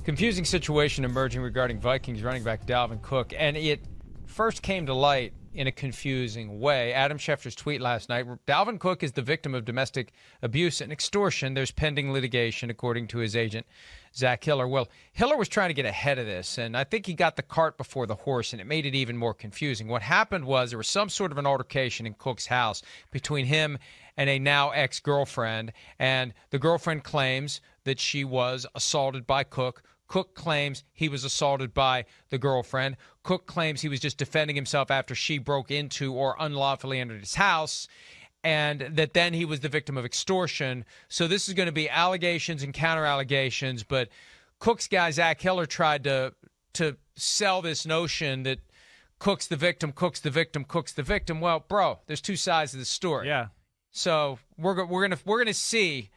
Confusing situation emerging regarding Vikings running back Dalvin Cook, and it first came to light in a confusing way. Adam Schefter's tweet last night, Dalvin Cook is the victim of domestic abuse and extortion. There's pending litigation, according to his agent, Zach Hiller. Well, Hiller was trying to get ahead of this, and I think he got the cart before the horse, and it made it even more confusing. What happened was there was some sort of an altercation in Cook's house between him and a now ex-girlfriend, and the girlfriend claims that she was assaulted by Cook. Cook claims he was assaulted by the girlfriend. Cook claims he was just defending himself after she broke into or unlawfully entered his house, and that then he was the victim of extortion. So this is going to be allegations and counter-allegations, but Cook's guy, Zach Hiller, tried to sell this notion that Cook's the victim, Cook's the victim, Cook's the victim. Well, bro, there's two sides of the story. Yeah. So we're gonna see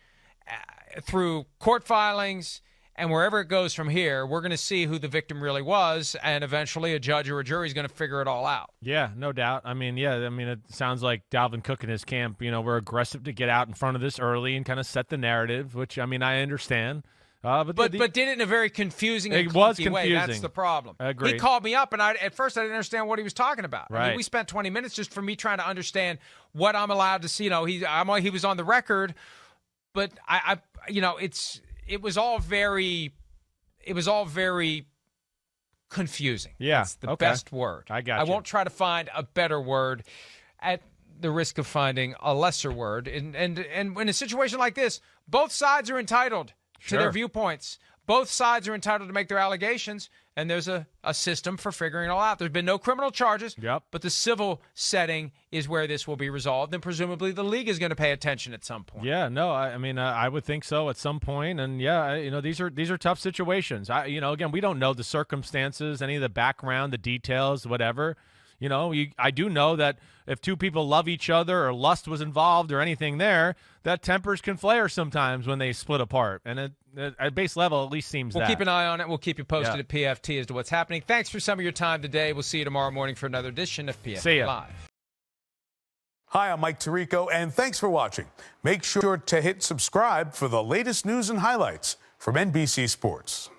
through court filings and wherever it goes from here, we're going to see who the victim really was, and eventually a judge or a jury is going to figure it all out. Yeah, no doubt. It sounds like Dalvin Cook and his camp, were aggressive to get out in front of this early and kind of set the narrative, which, I understand. But did it in a very confusing and clunky way. That's the problem. Agreed. He called me up, and at first I didn't understand what he was talking about. Right. We spent 20 minutes just for me trying to understand what I'm allowed to see. He was on the record, but it was all very confusing. Yeah. That's the best word. I got I you. won't try to find a better word at the risk of finding a lesser word. And in a situation like this, both sides are entitled to their viewpoints. Both sides are entitled to make their allegations, and there's a system for figuring it all out. There's been no criminal charges, but the civil setting is where this will be resolved, and presumably the league is going to pay attention at some point. Yeah, no, I would think so at some point, and these are tough situations. Again, we don't know the circumstances, any of the background, the details, whatever. I do know that if two people love each other or lust was involved or anything there, that tempers can flare sometimes when they split apart. And at base level, at least seems We'll keep an eye on it. We'll keep you posted at PFT as to what's happening. Thanks for some of your time today. We'll see you tomorrow morning for another edition of PFT Live. Hi, I'm Mike Tirico, and thanks for watching. Make sure to hit subscribe for the latest news and highlights from NBC Sports.